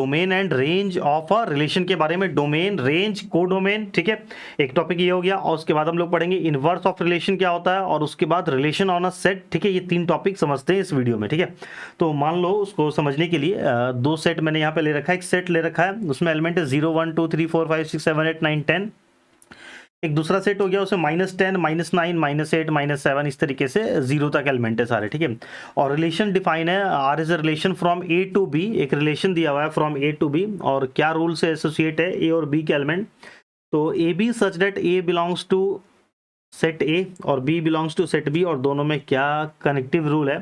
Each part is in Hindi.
Domain and range of a relation के बारे में, डोमेन, रेंज, कोडोमेन, ठीक है। एक टॉपिक ये हो गया और उसके बाद हम लोग पढ़ेंगे इनवर्स ऑफ रिलेशन क्या होता है और उसके बाद रिलेशन ऑन अ सेट, ठीक है। ये 3 टॉपिक समझते हैं इस वीडियो में, ठीक है। तो मान लो उसको समझने के लिए 2 सेट मैंने यहाँ पे ले रखा है, एक सेट ले रखा है उसमें एलिमेंट है 0 1 2 3 4 5 6 7 8 9 10। एक दूसरा सेट हो गया उसमें -10 -9 -8 -7 इस तरीके से 0 तक एलिमेंट है सारे, ठीक है। और रिलेशन डिफाइन है, R is a relation from A to B, एक रिलेशन दिया हुआ है फ्रॉम ए टू बी। और क्या रूल से एसोसिएट है ए और बी के एलिमेंट, तो A B such that A belongs to set A और B belongs to set B. और दोनों में क्या कनेक्टिव रूल है,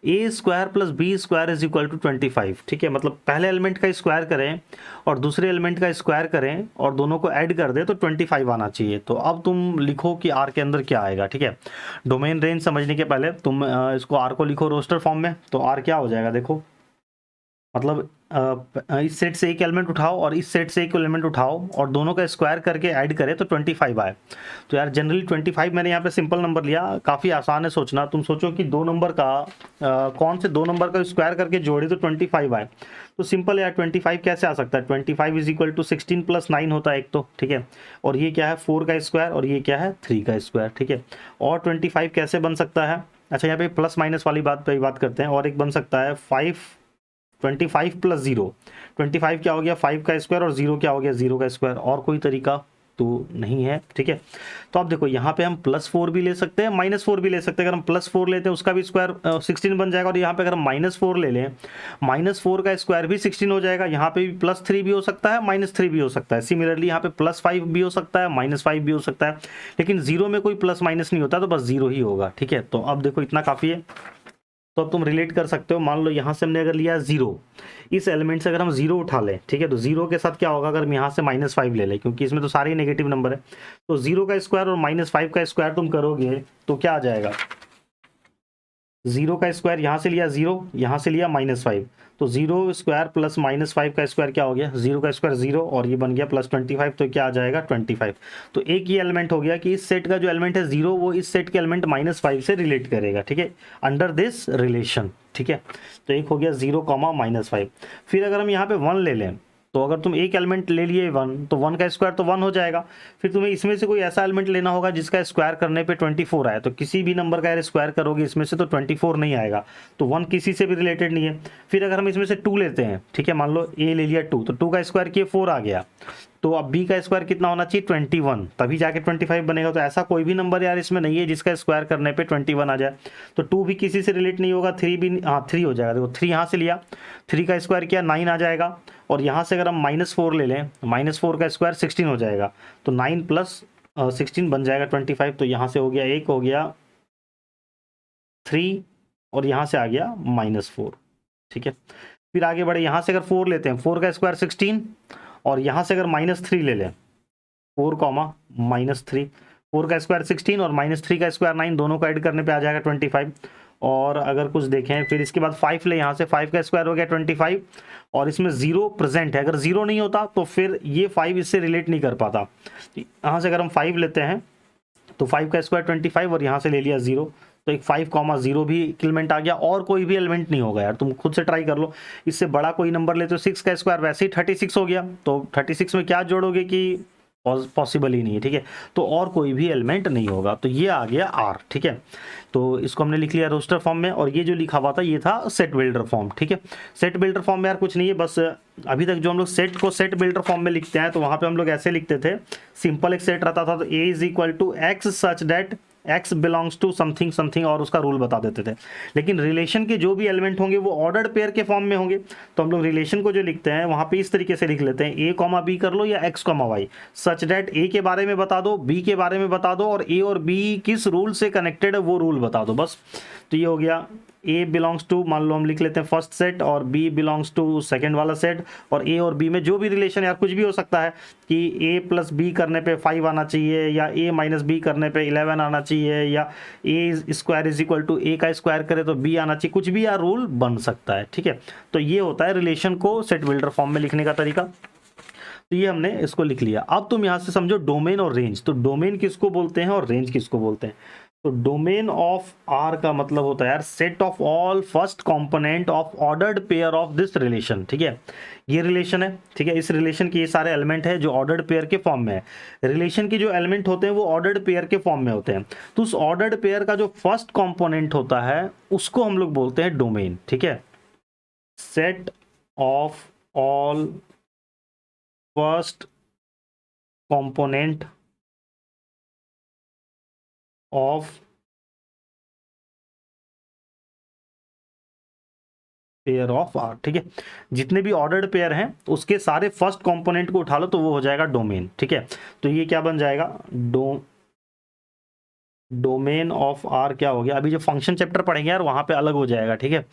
A square plus B square is equal to 25, ठीक है। मतलब पहले एलिमेंट का स्क्वायर करें और दूसरे एलिमेंट का स्क्वायर करें और दोनों को ऐड कर दे तो 25 आना चाहिए। तो अब तुम लिखो कि आर के अंदर क्या आएगा, ठीक है। डोमेन रेंज समझने के पहले तुम इसको आर को लिखो रोस्टर फॉर्म में, तो आर क्या हो जाएगा देखो, मतलब इस सेट से एक एलिमेंट उठाओ और इस सेट से एक एलिमेंट उठाओ और दोनों का स्क्वायर करके ऐड करें तो 25 आए। तो यार जनरली 25 मैंने यहाँ पे सिंपल नंबर लिया, काफ़ी आसान है सोचना। तुम सोचो कि 2 नंबर का कौन से 2 नंबर का स्क्वायर करके जोड़े तो 25 आए, तो सिंपल यार 25 कैसे आ सकता है, 25 इज इक्वल टू 16 + 9 होता है एक तो, ठीक है। और ये क्या है 4 का स्क्वायर और ये क्या है 3 का स्क्वायर, ठीक है। और 25 कैसे बन सकता है, अच्छा यहाँ पे प्लस माइनस वाली बात पे बात करते हैं। और एक बन सकता है 25 + 0, 25 क्या हो गया 5 का स्क्वायर और 0 क्या हो गया 0 का स्क्वायर। और कोई तरीका तो नहीं है, ठीक है। तो अब देखो यहाँ पे हम +4 भी ले सकते हैं, -4 भी ले सकते हैं। अगर हम +4 लेते हैं उसका भी स्क्वायर 16 बन जाएगा। और यहाँ पे अगर हम -4 ले लें, -4 का स्क्वायर भी 16 हो जाएगा। यहाँ पे भी +3 भी हो सकता है, -3 भी हो सकता है। सिमिलरली यहाँ पे +5 भी हो सकता है, -5 भी हो सकता है। लेकिन 0 में कोई प्लस माइनस नहीं होता, तो बस 0 ही होगा, ठीक है। तो अब देखो इतना काफ़ी है। तो अब तुम रिलेट कर सकते हो, मान लो यहाँ से हमने अगर लिया 0, इस एलिमेंट से अगर हम 0 उठा लें, ठीक है, तो 0 के साथ क्या होगा अगर हम यहाँ से -5 ले लें, क्योंकि इसमें तो सारे ही नेगेटिव नंबर है। तो 0 का स्क्वायर और -5 का स्क्वायर तुम करोगे तो क्या आ जाएगा, 0 का स्क्वायर यहाँ से लिया 0, यहाँ से लिया -5, तो 0 स्क्वायर प्लस -5 का स्क्वायर क्या हो गया 0 का स्क्वायर 0 और ये बन गया +25, तो क्या आ जाएगा 25। तो एक ही एलिमेंट हो गया कि इस सेट का जो एलिमेंट है 0 वो इस सेट के एलिमेंट -5 से रिलेट करेगा, ठीक है, अंडर दिस रिलेशन, ठीक है। तो एक हो गया 0, -5। फिर अगर हम यहाँ पे 1 ले लें, तो अगर तुम एक एलिमेंट ले लिए 1, तो 1 का स्क्वायर तो 1 हो जाएगा। फिर तुम्हें इसमें से कोई ऐसा एलिमेंट लेना होगा जिसका स्क्वायर करने पे 24 आए। तो किसी भी नंबर का अगर स्क्वायर करोगे इसमें से तो 24 नहीं आएगा, तो 1 किसी से भी रिलेटेड नहीं है। फिर अगर हम इसमें से 2 लेते हैं, ठीक है, मान लो ए ले लिया 2, तो 2 का स्क्वायर किए 4 आ गया। तो अब बी का स्क्वायर कितना होना चाहिए 21, तभी जाके 25 बनेगा। तो ऐसा कोई भी नंबर यार इसमें नहीं है जिसका स्क्वायर करने पे 21 आ जाए। तो 2 भी किसी से रिलेट नहीं होगा, 3 भी, हाँ 3 हो जाएगा। देखो 3 यहाँ से लिया, 3 का स्क्वायर किया 9 आ जाएगा। और यहाँ से अगर हम -4 ले लें, -4 का स्क्वायर 16 हो जाएगा। तो 9 + 16 बन जाएगा 25। तो यहाँ से हो गया 1, हो गया 3 और यहाँ से आ गया -4, ठीक है। फिर आगे बढ़े, यहाँ से अगर 4 लेते हैं, 4 का स्क्वायर 16 और यहाँ से अगर -3 ले लें, 4, -3, 4 का स्क्वायर 16 और -3 का स्क्वायर 9, दोनों को ऐड करने पे आ जाएगा 25। और अगर कुछ देखें फिर इसके बाद 5 ले, यहाँ से 5 का स्क्वायर हो गया 25 और इसमें 0 प्रेजेंट है। अगर 0 नहीं होता तो फिर ये 5 इससे रिलेट नहीं कर पाता। यहाँ से अगर हम 5 लेते हैं तो 5 का स्क्वायर 25 और यहाँ से ले लिया 0, तो एक 5, 0 भी एलिमेंट आ गया। और कोई भी एलिमेंट नहीं होगा यार, तुम खुद से ट्राई कर लो। इससे बड़ा कोई नंबर लेते हो, 6 का स्क्वायर वैसे ही 36 हो गया। तो 36 में क्या जोड़ोगे कि पॉसिबल ही नहीं है, ठीक है। तो और कोई भी एलिमेंट नहीं होगा। तो ये आ गया आर, ठीक है। तो इसको हमने लिख लिया रोस्टर फॉर्म में। और ये जो लिखा हुआ था ये था सेट बिल्डर फॉर्म, ठीक है। सेट बिल्डर फॉर्म में यार कुछ नहीं है, बस अभी तक जो हम लोग सेट को सेट बिल्डर फॉर्म में लिखते हैं तो वहाँ पे हम लोग ऐसे लिखते थे, सिंपल एक सेट रहता था, तो A is equal to X such that X belongs to something something और उसका रूल बता देते थे। लेकिन रिलेशन के जो भी एलिमेंट होंगे वो ऑर्डर्ड पेयर के फॉर्म में होंगे। तो हम लोग रिलेशन को जो लिखते हैं वहाँ पे इस तरीके से लिख लेते हैं, ए कॉमा बी कर लो या X comma Y, such that A के बारे में बता दो, बी के बारे में बता दो और ए और बी किस रूल से कनेक्टेड है वो रूल बता दो, बस। तो ये हो गया ए बिलोंग्स टू, मान लो हम लिख लेते हैं फर्स्ट सेट, और बी बिलोंग्स टू सेकंड वाला सेट। और ए और बी में जो भी रिलेशन यार कुछ भी हो सकता है कि ए प्लस बी करने पे 5 आना चाहिए, या ए माइनस बी करने पे 11 आना चाहिए, या ए स्क्वायर इज इक्वल टू ए का स्क्वायर करे तो बी आना चाहिए, कुछ भी यार रूल बन सकता है, ठीक है। तो ये होता है रिलेशन को सेट बिल्डर फॉर्म में लिखने का तरीका। तो ये हमने इसको लिख लिया। अब तुम यहाँ से समझो डोमेन और रेंज। तो डोमेन किसको बोलते हैं और रेंज किसको बोलते हैं। तो डोमेन ऑफ आर का मतलब होता है यार set of all first component of ordered pair of this relation. ठीक है, ये रिलेशन है, ठीक है, इस रिलेशन के ये सारे एलिमेंट है जो ऑर्डर्ड पेयर के फॉर्म में है। रिलेशन के जो एलिमेंट होते हैं वो ऑर्डर्ड पेयर के फॉर्म में होते हैं। तो उस ऑर्डर्ड पेयर का जो फर्स्ट कंपोनेंट होता है उसको हम लोग बोलते हैं डोमेन। ठीक है, set of all first component of pair of R. ठीक है, जितने भी ऑर्डर्ड पेयर हैं उसके सारे फर्स्ट कंपोनेंट को उठा लो तो वो हो जाएगा डोमेन। ठीक है, तो ये क्या बन जाएगा, डोमेन ऑफ आर क्या हो गया। अभी जो फंक्शन चैप्टर पढ़ेंगे यार वहां पे अलग हो जाएगा। ठीक है,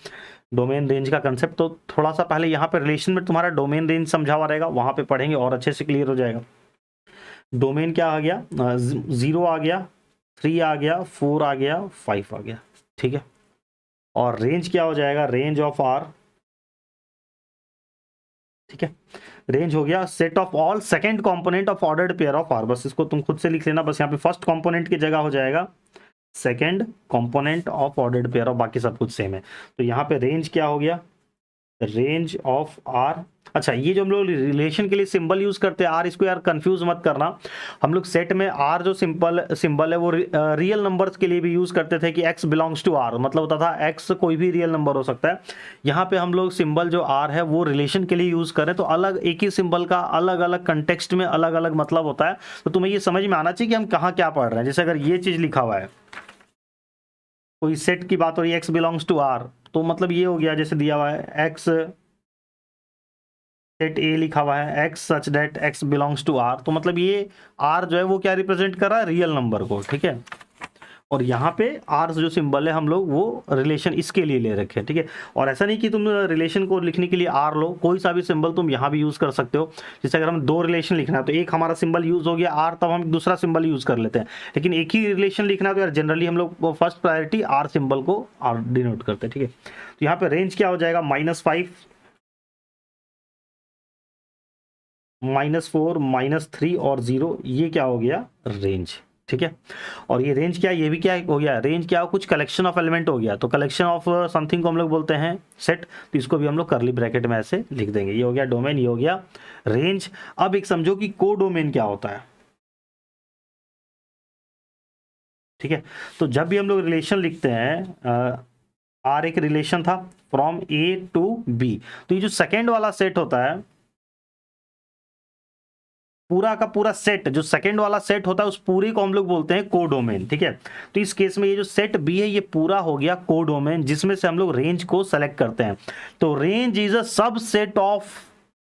डोमेन रेंज का कंसेप्ट तो थोड़ा सा पहले यहाँ पे रिलेशन में तुम्हारा डोमेन रेंज समझा हुआ रहेगा, वहां पे पढ़ेंगे और अच्छे से क्लियर हो जाएगा। डोमेन क्या आ गया, 0 आ गया, 3 आ गया, 4 आ गया, 5 आ गया। ठीक है, और रेंज क्या हो जाएगा, रेंज ऑफ आर। ठीक है, रेंज हो गया set of all second component of ordered pair of R. बस इसको तुम खुद से लिख लेना, बस यहाँ पे फर्स्ट कंपोनेंट की जगह हो जाएगा second component of ordered pair of, बाकी सब कुछ सेम है। तो यहाँ पे रेंज क्या हो गया, रेंज ऑफ आर। अच्छा, ये जो हम लोग रिलेशन के लिए सिंबल यूज करते हैं आर, इसको यार कंफ्यूज मत करना। हम लोग सेट में आर जो सिंबल है वो रियल नंबर्स के लिए भी यूज करते थे कि x बिलोंग्स टू आर, मतलब होता था x कोई भी रियल नंबर हो सकता है। यहाँ पे हम लोग सिंबल जो आर है वो रिलेशन के लिए यूज करें तो अलग एक ही सिंबल का अलग अलग कंटेक्स्ट में अलग अलग मतलब होता है। तो तुम्हें ये समझ में आना चाहिए कि हम कहाँ क्या पढ़ रहे हैं। जैसे अगर ये चीज लिखा हुआ है, कोई सेट की बात हो रही है x बिलोंग्स टू आर, तो मतलब ये हो गया जैसे दिया हुआ है x सेट ए लिखा हुआ है x such that x belongs to r, तो मतलब ये r जो है वो क्या रिप्रेजेंट कर रहा है, रियल नंबर को। ठीक है, और यहाँ पे r जो सिंबल है हम लोग वो रिलेशन इसके लिए ले रखे हैं। ठीक है, और ऐसा नहीं कि तुम रिलेशन को लिखने के लिए r लो, कोई सा भी सिंबल तुम यहाँ भी यूज कर सकते हो। जैसे अगर हम दो रिलेशन लिखना है तो एक हमारा सिंबल यूज हो गया r, तब हम दूसरा सिंबल यूज कर लेते हैं। लेकिन एक ही रिलेशन लिखना है तो यार जनरली हम लोग फर्स्ट प्रायोरिटी r सिंबल को r डिनोट करते हैं। ठीक है, तो यहाँ पे रेंज क्या हो जाएगा, -5, -4, -3 और 0, ये क्या हो गया, रेंज। ठीक है, और ये रेंज क्या, ये भी क्या हो गया, रेंज क्या हो, कुछ कलेक्शन ऑफ एलिमेंट हो गया। तो कलेक्शन ऑफ समथिंग को हम लोग बोलते हैं सेट, तो इसको भी हम लोग करली ब्रैकेट में ऐसे लिख देंगे। ये हो गया डोमेन, ये हो गया रेंज। अब एक समझो कि को डोमेन क्या होता है। ठीक है, तो जब भी हम लोग रिलेशन लिखते हैं, आर एक रिलेशन था फ्रॉम ए टू बी, तो ये जो सेकेंड वाला सेट होता है, पूरा का पूरा सेट, जो सेकंड वाला सेट होता है उस पूरे को हम लोग बोलते हैं कोडोमेन। ठीक है, तो इस केस में ये जो सेट बी है ये पूरा हो गया कोडोमेन, जिसमें से हम लोग रेंज को सेलेक्ट करते हैं। तो रेंज इज अ सब सेट ऑफ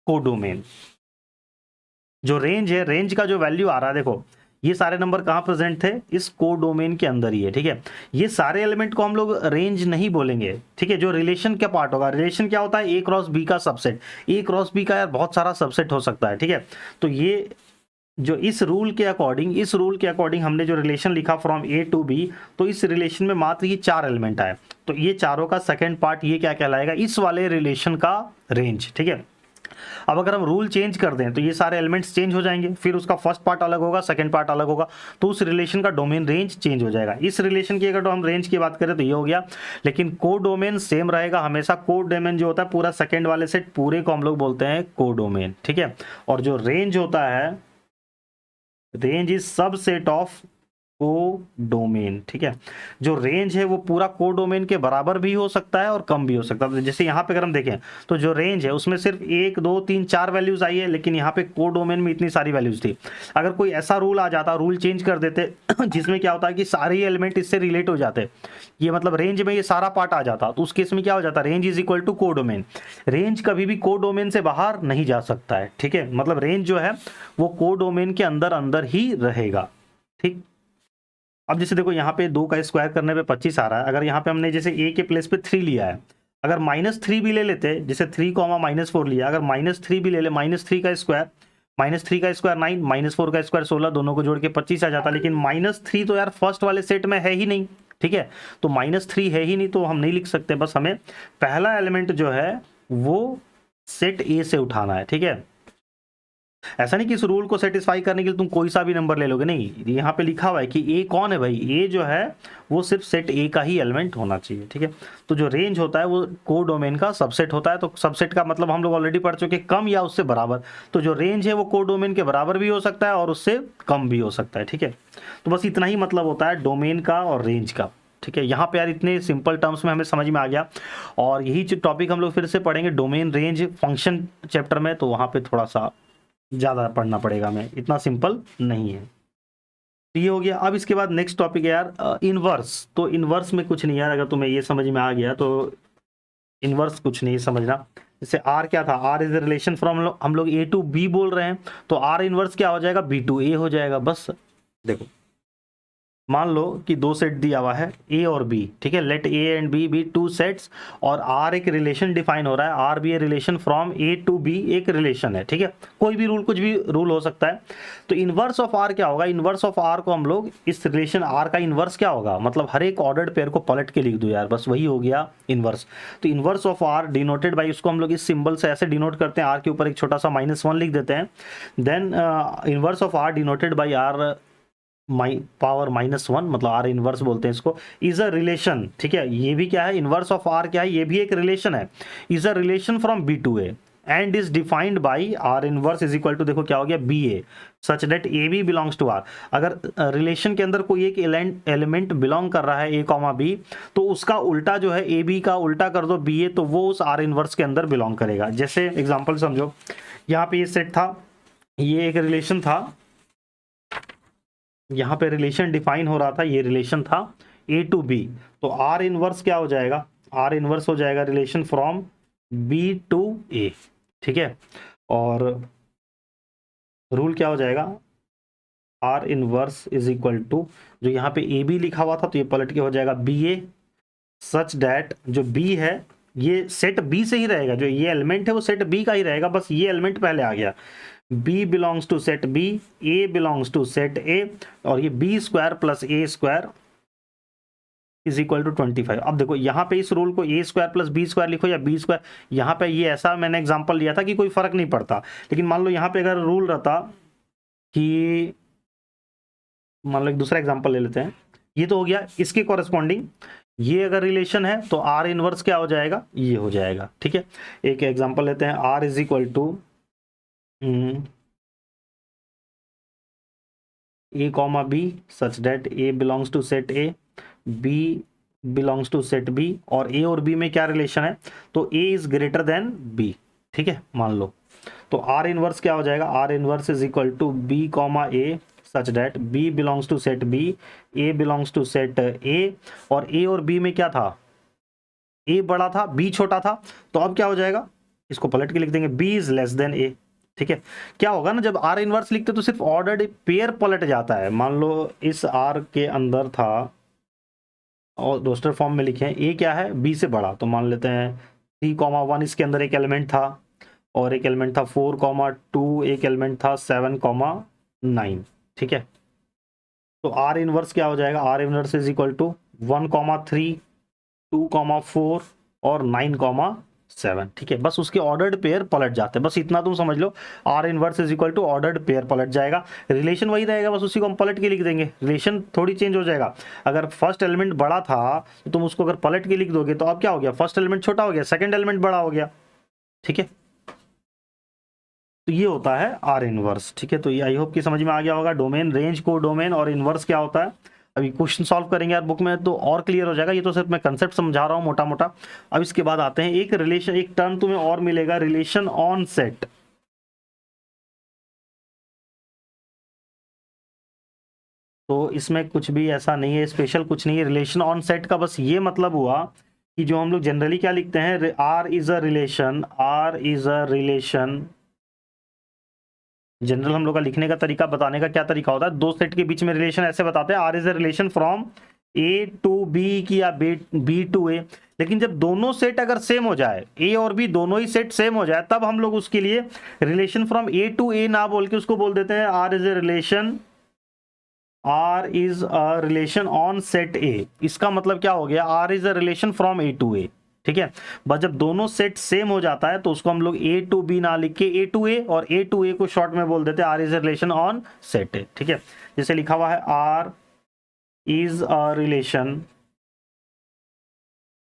कोडोमेन। जो रेंज है, रेंज का जो वैल्यू आ रहा है, देखो ये सारे नंबर कहाँ प्रेजेंट थे, इस कोडोमेन के अंदर ही है। ठीक है, ये सारे एलिमेंट को हम लोग रेंज नहीं बोलेंगे। ठीक है, जो रिलेशन का पार्ट होगा, रिलेशन क्या होता है, ए क्रॉस बी का सबसेट। ए क्रॉस बी का यार बहुत सारा सबसेट हो सकता है। ठीक है, तो ये जो इस रूल के अकॉर्डिंग हमने जो रिलेशन लिखा फ्रॉम ए टू बी, तो इस रिलेशन में मात्र ये 4 एलिमेंट आए, तो ये चारों का सेकंड पार्ट ये क्या कहलाएगा, इस वाले रिलेशन का रेंज। ठीक है, अब अगर हम रूल चेंज कर दें तो ये सारे एलिमेंट्स चेंज हो जाएंगे, फिर उसका फर्स्ट पार्ट अलग होगा, सेकंड पार्ट अलग होगा, तो उस रिलेशन का डोमेन रेंज चेंज हो जाएगा। इस रिलेशन की अगर हम रेंज की बात करें तो ये हो गया, लेकिन को डोमेन सेम रहेगा हमेशा। को डोमेन जो होता है पूरा सेकंड वाले सेट पूरे को हम लोग बोलते हैं को डोमेन। ठीक है, और जो रेंज होता है, रेंज इज सब सेट ऑफ को डोमेन। ठीक है, जो रेंज है वो पूरा को डोमेन के बराबर भी हो सकता है और कम भी हो सकता है। जैसे यहाँ पे अगर हम देखें तो जो रेंज है उसमें सिर्फ 1 2 3 4 वैल्यूज आई है, लेकिन यहाँ पे को डोमेन में इतनी सारी वैल्यूज थी। अगर कोई ऐसा रूल आ जाता, रूल चेंज कर देते जिसमें क्या होता है कि सारे एलिमेंट इससे रिलेट हो जाते, ये मतलब रेंज में ये सारा पार्ट आ जाता, तो उस केस में क्या हो जाता, रेंज इज इक्वल टू को डोमेन। रेंज कभी भी को डोमेन से बाहर नहीं जा सकता है। ठीक है, मतलब रेंज जो है वो को डोमेन के अंदर अंदर ही रहेगा। ठीक, अब जैसे देखो यहाँ पे 2 का स्क्वायर करने पे 25 आ रहा है। अगर यहाँ पे हमने जैसे a के प्लेस पे 3 लिया है, अगर -3 भी ले लेते, जैसे 3, -4 लिया, अगर -3 भी ले ले, -3 का स्क्वायर, -3 का स्क्वायर 9, -4 का स्क्वायर 16, दोनों को जोड़ के 25 आ जाता। लेकिन -3 तो यार फर्स्ट वाले सेट में है ही नहीं। ठीक है, तो -3 है ही नहीं तो हम नहीं लिख सकते, बस हमें पहला एलिमेंट जो है वो सेट ए से उठाना है। ठीक है, ऐसा नहीं कि इस रूल को सेटिस्फाई करने के लिए तुम कोई सा भी नंबर ले लोगे, नहीं, यहाँ पे लिखा हुआ है कि ए कौन है भाई, ए जो है वो सिर्फ सेट ए का ही एलिमेंट होना चाहिए, ठीक है। तो जो रेंज होता है वो कोडोमेन का सबसेट होता है, तो सबसेट का मतलब हम लोग ऑलरेडी पढ़ चुके, कम या उससे बराबर। तो जो रेंज है वो कोडोमेन के बराबर भी हो सकता है और उससे कम भी हो सकता है, ठीक है। तो बस इतना ही मतलब होता है डोमेन का और रेंज का, ठीक है। यहाँ पे यार इतने सिंपल टर्म्स में हमें समझ में आ गया, और यही टॉपिक हम लोग फिर से पढ़ेंगे डोमेन रेंज फंक्शन चैप्टर में, तो वहाँ पे थोड़ा सा ज़्यादा पढ़ना पड़ेगा हमें, इतना सिंपल नहीं है। तो ये हो गया। अब इसके बाद नेक्स्ट टॉपिक है यार इनवर्स। तो इनवर्स में कुछ नहीं यार, अगर तुम्हें ये समझ में आ गया तो इनवर्स कुछ नहीं समझना। जैसे आर क्या था, R is a relation from, हम लोग ए टू बी बोल रहे हैं, तो आर इनवर्स क्या हो जाएगा, बी टू ए हो जाएगा। बस देखो, मान लो कि दो सेट दिया हुआ है ए और बी, ठीक है, let A and B be two sets, और आर एक रिलेशन डिफाइन हो रहा है, R be a relation from A to B एक रिलेशन है, ठीक है। कोई भी रूल, कुछ भी रूल हो सकता है। तो इनवर्स ऑफ आर क्या होगा, इनवर्स ऑफ आर को हम लोग इस रिलेशन आर का इनवर्स क्या होगा, मतलब हर एक ऑर्डर्ड पेयर को पलट के लिख दो यार, बस वही हो गया इनवर्स। तो inverse of R denoted by, उसको हम लोग इस सिंबल से ऐसे डिनोट करते हैं, आर के ऊपर एक छोटा सा -1 लिख देते हैं। Then inverse of R denoted by R power -1, मतलब आर इनवर्स बोलते हैं इसको, इज अ रिलेशन, ठीक है। ये भी क्या है, इनवर्स ऑफ आर क्या है, ये भी एक रिलेशन है, is a relation from B to A and is defined by R inverse is equal to, देखो क्या हो गया, B A such that A B belongs to R. अगर रिलेशन के अंदर कोई एक एलिमेंट बिलोंग कर रहा है ए कॉमा बी, तो उसका उल्टा जो है, ए बी का उल्टा कर दो बी ए, तो वो उस आर इनवर्स के अंदर बिलोंग करेगा। जैसे एग्जाम्पल समझो, यहाँ पे ये सेट था, ये एक रिलेशन था, यहाँ पे रिलेशन डिफाइन हो रहा था, ये रिलेशन था ए टू बी, तो आर इनवर्स क्या हो जाएगा, आर इनवर्स हो जाएगा relation from B to A, ठीक है। और रूल क्या हो जाएगा, R inverse is equal to, जो यहाँ पे ए बी लिखा हुआ था तो ये पलट के हो जाएगा बी ए, सच डैट जो बी है ये सेट बी से ही रहेगा, जो ये एलिमेंट है वो सेट बी का ही रहेगा, बस ये एलिमेंट पहले आ गया। B belongs to set B, A belongs to set A, और ये B square plus A square is equal to 25। अब देखो यहाँ पे इस रूल को A square plus B square लिखो या B स्क्वायर, यहाँ पे ये ऐसा मैंने एग्जांपल लिया था कि कोई फर्क नहीं पड़ता, लेकिन मान लो यहाँ पे अगर रूल रहता कि, मान लो एक दूसरा एग्जांपल ले लेते हैं, ये तो हो गया इसके कॉरेस्पॉन्डिंग, ये अगर रिलेशन है तो आर इनवर्स क्या हो जाएगा, ये हो जाएगा, ठीक है। एक एग्जांपल लेते हैं, R is equal to A comma B such that A belongs to set A, B belongs to set B, और A और B में क्या रिलेशन है, तो A is greater than B, ठीक है, मान लो। तो R इनवर्स क्या हो जाएगा, R inverse is equal to B comma A such that B belongs to set B, A belongs to set A, और A और B में क्या था, A बड़ा था B छोटा था, तो अब क्या हो जाएगा, इसको पलट के लिख देंगे B is less than A, ठीक है। क्या होगा ना, जब आर इनवर्स लिखते तो सिर्फ ऑर्डर्ड पेयर पलट जाता है। मान लो इस आर के अंदर था और रोस्टर फॉर्म में लिखे हैं, ए क्या है, बी से बड़ा, तो मान लेते हैं 3,1 इसके अंदर एक एलिमेंट था, और एक एलिमेंट था 4,2, एक एलिमेंट था 7,9, ठीक है। तो आर इनवर्स क्या हो जाएगा, R inverse is equal to 1,3, 2,4 और 9,7, ठीक है। बस उसके ऑर्डर्ड पेयर पलट जाते हैं, बस इतना तुम समझ लो, R inverse is equal to ordered pair पलट जाएगा, रिलेशन वही रहेगा, बस उसी को हम पलट के लिख देंगे, रिलेशन थोड़ी चेंज हो जाएगा। अगर फर्स्ट एलिमेंट बड़ा था तो तुम उसको अगर पलट के लिख दोगे तो अब क्या हो गया, फर्स्ट एलिमेंट छोटा हो गया, सेकंड एलिमेंट बड़ा हो गया, ठीक है। तो ये होता है आर इनवर्स, ठीक है। तो ये आई होप कि समझ में आ गया होगा, डोमेन, रेंज, को डोमेन और इनवर्स क्या होता है। अभी क्वेश्चन सॉल्व करेंगे यार बुक में तो और क्लियर हो जाएगा, ये तो सिर्फ मैं कंसेप्ट समझा रहा हूँ मोटा मोटा। अब इसके बाद आते हैं एक रिलेशन, एक टर्म तुम्हें और मिलेगा, रिलेशन ऑन सेट। तो इसमें कुछ भी ऐसा नहीं है, स्पेशल कुछ नहीं है, रिलेशन ऑन सेट का बस ये मतलब हुआ कि जो हम लोग जनरली क्या लिखते हैं, R is a relation, R is a relation, general हम लोग का लिखने का तरीका, बताने का क्या तरीका होता है, दो सेट के बीच में रिलेशन ऐसे बताते हैं, R is a relation from A to B की या बी टू ए। लेकिन जब दोनों सेट अगर सेम हो जाए, ए और बी दोनों ही सेट सेम हो जाए, तब हम लोग उसके लिए relation from A to A ना बोल के उसको बोल देते हैं R is a relation, R is a relation on set A. इसका मतलब क्या हो गया, R is a relation from A to A, ठीक है। बस जब दोनों सेट सेम हो जाता है तो उसको हम लोग ए टू बी ना लिख के ए टू ए, और ए टू ए को शॉर्ट में बोल देते हैं R is a relation on set A. ठीक है, जैसे लिखा हुआ है R is a relation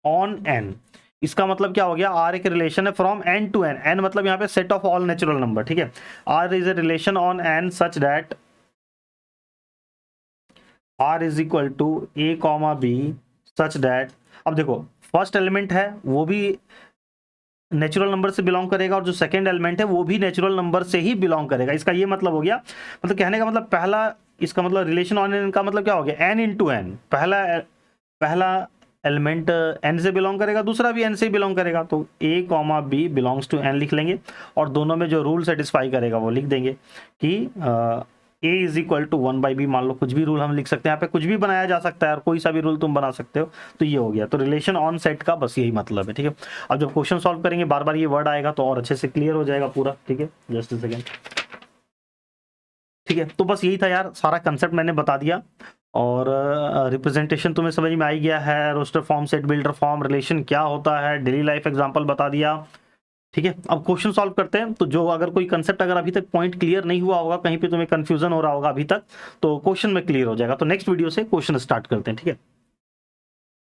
on N, इसका मतलब क्या हो गया, आर एक रिलेशन है from N to N, N मतलब यहाँ पे set of all natural number. ठीक है, R is a relation on N such that R is equal to A comma B such that, अब देखो फर्स्ट एलिमेंट है वो भी नेचुरल नंबर से बिलोंग करेगा और जो सेकंड एलिमेंट है वो भी नेचुरल नंबर से ही बिलोंग करेगा। इसका ये मतलब हो गया, मतलब कहने का मतलब पहला, इसका मतलब रिलेशन ऑन एन का मतलब क्या हो गया, एन इंटू एन, पहला एलिमेंट एन से बिलोंग करेगा, दूसरा भी एन से ही बिलोंग करेगा, तो A comma B belongs to N लिख लेंगे और दोनों में जो रूल सेटिस्फाई करेगा वो लिख देंगे कि ए इज इक्वल टू 1/b, मान लो कुछ भी रूल हम लिख सकते हैं, यहाँ पे कुछ भी बनाया जा सकता है और कोई सा भी रूल तुम बना सकते हो। तो ये हो गया, तो रिलेशन ऑन सेट का बस यही मतलब है। ठीक है, अब जब क्वेश्चन सॉल्व करेंगे बार बार ये वर्ड आएगा तो और अच्छे से क्लियर हो जाएगा पूरा। ठीक है, जस्ट अ सेकेंड। ठीक है, तो बस यही था यार, सारा कंसेप्ट मैंने बता दिया और रिप्रेजेंटेशन तुम्हें समझ में आ ही गया है, roster form, set builder form, relation क्या होता है, डेली लाइफ एग्जांपल बता दिया। ठीक है, अब क्वेश्चन सॉल्व करते हैं। तो जो अगर कोई कंसेप्ट अगर अभी तक पॉइंट क्लियर नहीं हुआ होगा, कहीं पे तुम्हें कंफ्यूजन हो रहा होगा अभी तक, तो क्वेश्चन में क्लियर हो जाएगा। तो नेक्स्ट वीडियो से क्वेश्चन स्टार्ट करते हैं। ठीक है।